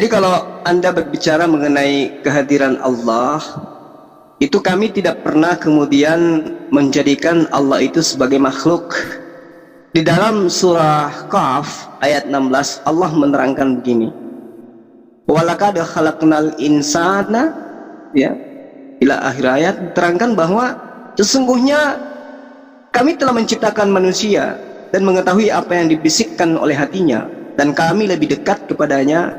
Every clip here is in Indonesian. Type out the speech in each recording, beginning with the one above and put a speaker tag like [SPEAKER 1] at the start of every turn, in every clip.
[SPEAKER 1] Jadi kalau Anda berbicara mengenai kehadiran Allah, itu kami tidak pernah kemudian menjadikan Allah itu sebagai makhluk. Di dalam surah Qaf ayat 16 Allah menerangkan begini. Walaqad khalaqnal insana, ya, ila akhir ayat, terangkan bahwa sesungguhnya kami telah menciptakan manusia dan mengetahui apa yang dibisikkan oleh hatinya, dan kami lebih dekat kepadanya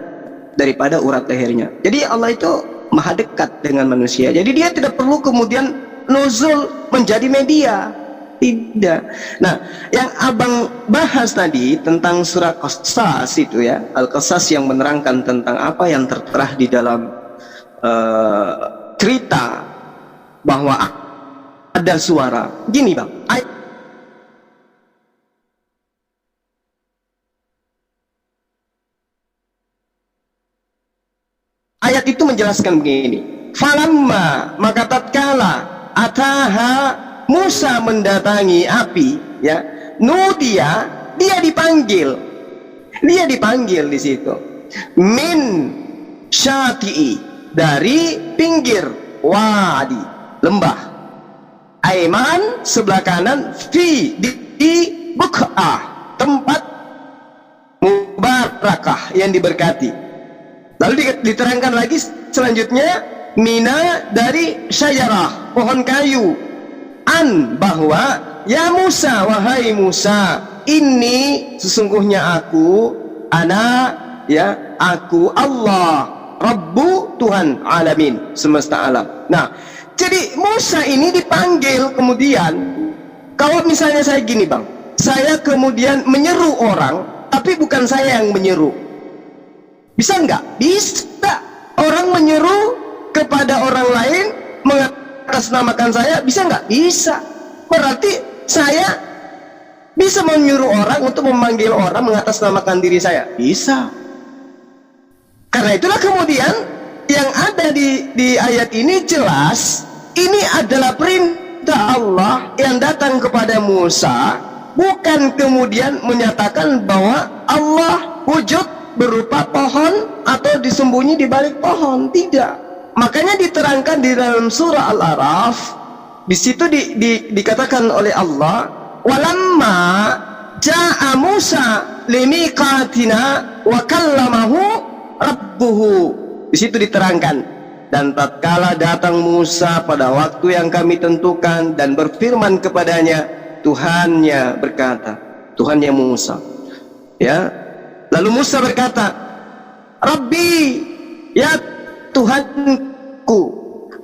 [SPEAKER 1] daripada urat lehernya. Jadi Allah itu maha dekat dengan manusia. Jadi dia tidak perlu kemudian nuzul menjadi media. Tidak. Nah, yang abang bahas tadi tentang surah Qasas itu, ya, Al-Qasas, yang menerangkan tentang apa yang tertera di dalam cerita bahwa ada suara. Gini bang, ayat itu menjelaskan begini. Falamma, maka tatkala ataha Musa mendatangi api, ya, nudia, dia dipanggil di situ, min syati'i, dari pinggir wadi, lembah, aiman, sebelah kanan, fi, di buk'ah, tempat mubarakah, yang diberkati. Lalu diterangkan lagi selanjutnya, mina, dari syajarah, pohon kayu, an, bahwa ya Musa, wahai Musa, ini sesungguhnya aku, ana, ya, aku Allah, Rabbu, Tuhan alamin, semesta alam. Nah, jadi Musa ini dipanggil. Kemudian kalau misalnya saya gini bang, saya kemudian menyeru orang, tapi bukan saya yang menyeru, bisa nggak? Bisa. Orang menyeru kepada orang lain mengatasnamakan saya, bisa nggak? Bisa. Berarti saya bisa menyuruh orang untuk memanggil orang mengatasnamakan diri saya, bisa. Karena itulah kemudian yang ada di ayat ini jelas, ini adalah perintah Allah yang datang kepada Musa, bukan kemudian menyatakan bahwa Allah wujud berupa pohon atau disembunyi di balik pohon. Tidak. Makanya diterangkan di dalam surah Al-A'raf, di situ dikatakan oleh Allah, walamma ja'a Musa limiqatina wa kallamahu rabbuhu. Di situ diterangkan, dan tatkala datang Musa pada waktu yang kami tentukan dan berfirman kepadanya, Tuhannya berkata, Tuhannya Musa, ya. Lalu Musa berkata, Rabbi, ya Tuhanku,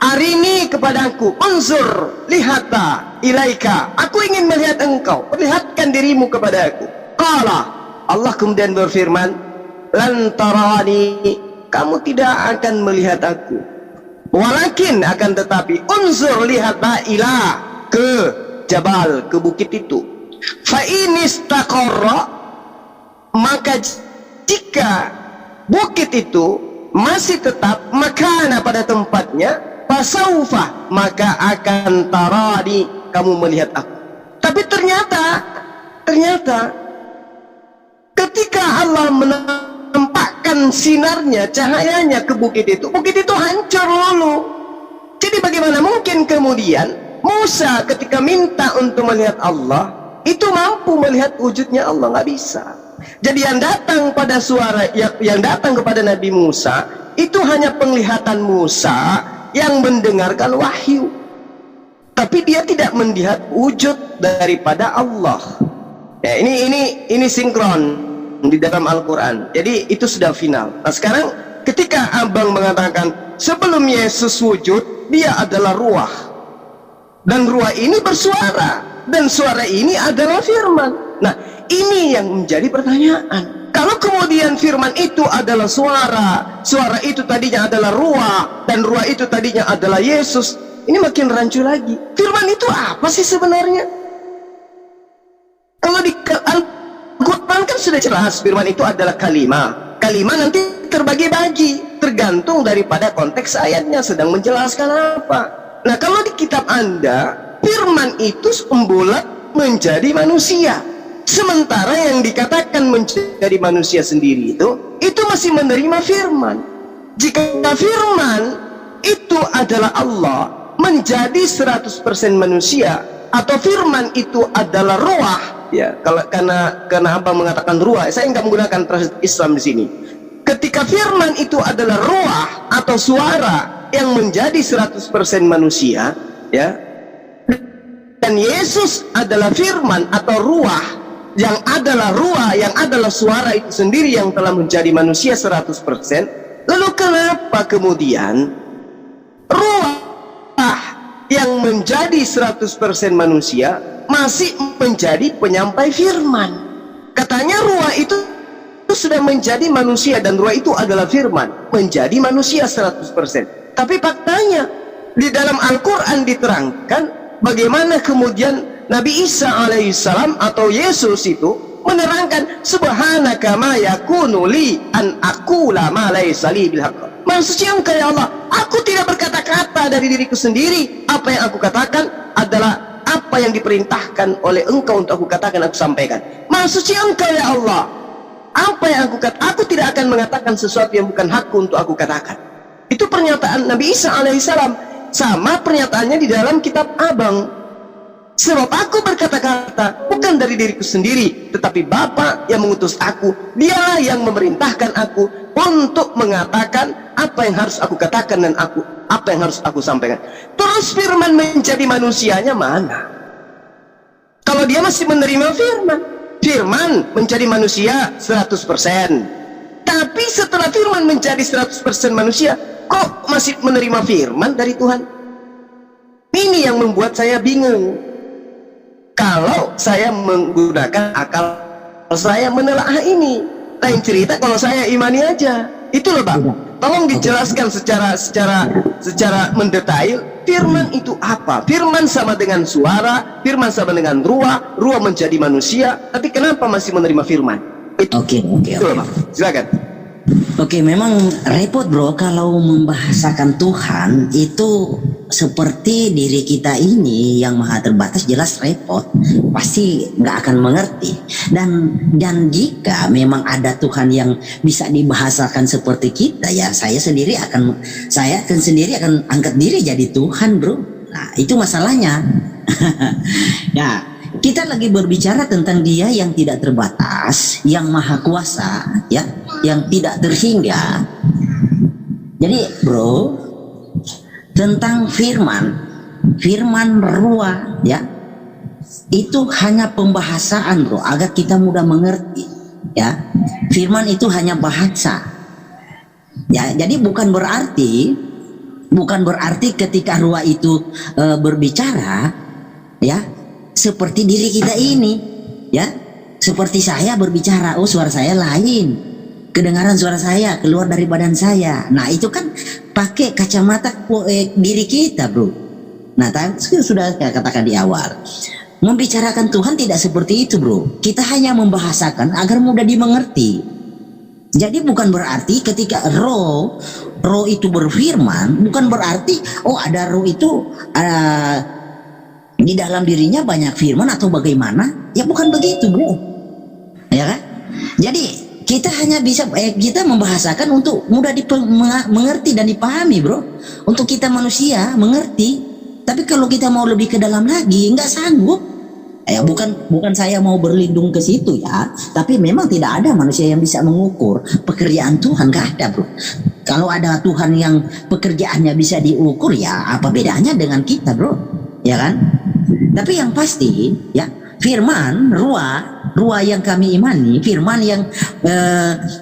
[SPEAKER 1] arini kepadaku, unzur lihata ilaika, aku ingin melihat engkau, perlihatkan dirimu kepada aku. Qala, Allah kemudian berfirman, lan tarani, kamu tidak akan melihat aku, walakin, akan tetapi, unzur lihata ila, ke jabal, ke bukit itu, fa inistaqarra, maka jika bukit itu masih tetap makana, pada tempatnya, fasaufa, maka akan tarani, kamu melihat aku. Tapi ternyata ketika Allah menampakkan sinarnya, cahayanya ke bukit itu hancur lulu. Jadi bagaimana mungkin kemudian Musa ketika minta untuk melihat Allah itu mampu melihat wujudnya Allah? Nggak bisa. Jadi yang datang pada suara, yang datang kepada Nabi Musa itu hanya penglihatan Musa yang mendengarkan wahyu, tapi dia tidak melihat wujud daripada Allah. Ya, ini sinkron di dalam Al-Quran. Jadi itu sudah final. Nah sekarang ketika abang mengatakan sebelum Yesus wujud, dia adalah ruah, dan ruah ini bersuara, dan suara ini adalah firman. Nah ini yang menjadi pertanyaan. Kalau kemudian firman itu adalah suara itu tadinya adalah ruah, dan ruah itu tadinya adalah Yesus, ini makin rancu lagi. Firman itu apa sih sebenarnya? Kalau di Al-Quran kan sudah jelas, firman itu adalah kalimah. Kalimah nanti terbagi-bagi, tergantung daripada konteks ayatnya sedang menjelaskan apa. Nah kalau di kitab Anda, firman itu membulat menjadi manusia, sementara yang dikatakan menjadi manusia sendiri itu masih menerima firman. Jika firman itu adalah Allah menjadi 100% manusia, atau firman itu adalah ruah, ya, kalau karena Abang mengatakan ruah, saya nggak menggunakan translasi Islam di sini. Ketika firman itu adalah ruah atau suara yang menjadi 100% manusia, ya, dan Yesus adalah firman atau ruah yang adalah suara itu sendiri yang telah menjadi manusia 100%, lalu kenapa kemudian ruah yang menjadi 100% manusia masih menjadi penyampai firman? Katanya ruah itu sudah menjadi manusia, dan ruah itu adalah firman, menjadi manusia 100%. Tapi faktanya di dalam Al-Quran diterangkan bagaimana kemudian Nabi Isa alaihissalam atau Yesus itu menerangkan, subhanaka ma yakunu li an aqula ma laysa li bil haqq. Maksudnya, engkau ya Allah, aku tidak berkata-kata dari diriku sendiri. Apa yang aku katakan adalah apa yang diperintahkan oleh engkau untuk aku katakan, aku sampaikan. Maksudnya, engkau ya Allah, apa yang aku katakan, aku tidak akan mengatakan sesuatu yang bukan hakku untuk aku katakan. Itu pernyataan Nabi Isa alaihissalam. Sama pernyataannya di dalam kitab Abang. Sebab aku berkata-kata bukan dari diriku sendiri, tetapi Bapa yang mengutus aku, dialah yang memerintahkan aku untuk mengatakan apa yang harus aku katakan dan apa yang harus aku sampaikan. Terus firman menjadi manusianya mana? Kalau dia masih menerima firman menjadi manusia 100%. Tapi setelah firman menjadi 100% manusia, kok masih menerima firman dari Tuhan? Ini yang membuat saya bingung. Kalau saya menggunakan akal saya menelaah ini, lain cerita kalau saya imani aja. Itu loh Bang. Tolong dijelaskan secara mendetail, firman itu apa? Firman sama dengan suara, firman sama dengan ruah menjadi manusia, tapi kenapa masih menerima firman?
[SPEAKER 2] Oke.
[SPEAKER 1] Bang. Silakan.
[SPEAKER 2] Oke, memang repot bro kalau membahasakan Tuhan itu seperti diri kita ini yang maha terbatas, jelas repot, pasti nggak akan mengerti. Dan jika memang ada Tuhan yang bisa dibahasakan seperti kita, ya saya akan sendiri akan angkat diri jadi Tuhan bro. Nah itu masalahnya. Ya, kita lagi berbicara tentang Dia yang tidak terbatas, yang maha kuasa, ya, yang tidak terhingga. Jadi bro, tentang firman ruah, ya, itu hanya pembahasaan bro, agar kita mudah mengerti, ya. Firman itu hanya bahasa, ya. Jadi bukan berarti ketika ruah itu berbicara, ya, seperti diri kita ini, ya, seperti saya berbicara, oh suara saya lain, kedengaran suara saya keluar dari badan saya. Nah itu kan pakai kacamata diri kita bro. Nah sudah saya katakan di awal, membicarakan Tuhan tidak seperti itu bro. Kita hanya membahasakan agar mudah dimengerti. Jadi bukan berarti ketika roh itu berfirman, bukan berarti oh ada roh itu di dalam dirinya banyak firman atau bagaimana. Ya bukan begitu bro, ya kan. Jadi kita hanya bisa kita membahasakan untuk mudah mengerti dan dipahami bro, untuk kita manusia mengerti. Tapi kalau kita mau lebih ke dalam lagi nggak sanggup. Ya bukan saya mau berlindung ke situ ya, tapi memang tidak ada manusia yang bisa mengukur pekerjaan Tuhan, nggak ada bro. Kalau ada Tuhan yang pekerjaannya bisa diukur, ya apa bedanya dengan kita bro, ya kan. Tapi yang pasti ya, firman ruah yang kami imani, firman yang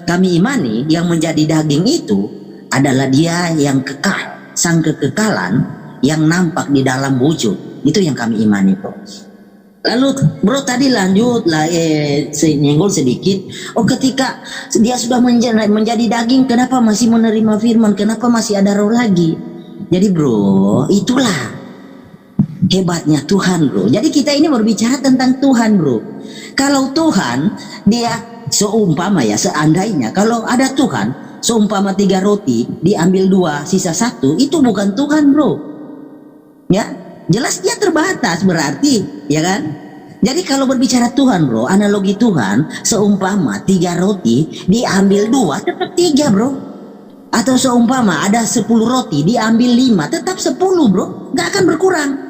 [SPEAKER 2] kami imani yang menjadi daging itu adalah Dia yang kekal, sang kekekalan yang nampak di dalam wujud. Itu yang kami imani bro. Lalu bro tadi lanjut lah, nyenggol sedikit. Oh ketika Dia sudah menjadi daging, kenapa masih menerima firman? Kenapa masih ada roh lagi? Jadi bro, itulah hebatnya Tuhan bro. Jadi kita ini berbicara tentang Tuhan bro. Kalau Tuhan Dia seumpama ya, seandainya kalau ada Tuhan seumpama 3 roti diambil 2 sisa 1, itu bukan Tuhan bro. Ya jelas Dia terbatas berarti, ya kan. Jadi kalau berbicara Tuhan bro, analogi Tuhan, seumpama 3 roti diambil 2 tetap 3 bro. Atau seumpama ada 10 roti diambil 5 tetap 10 bro, gak akan berkurang.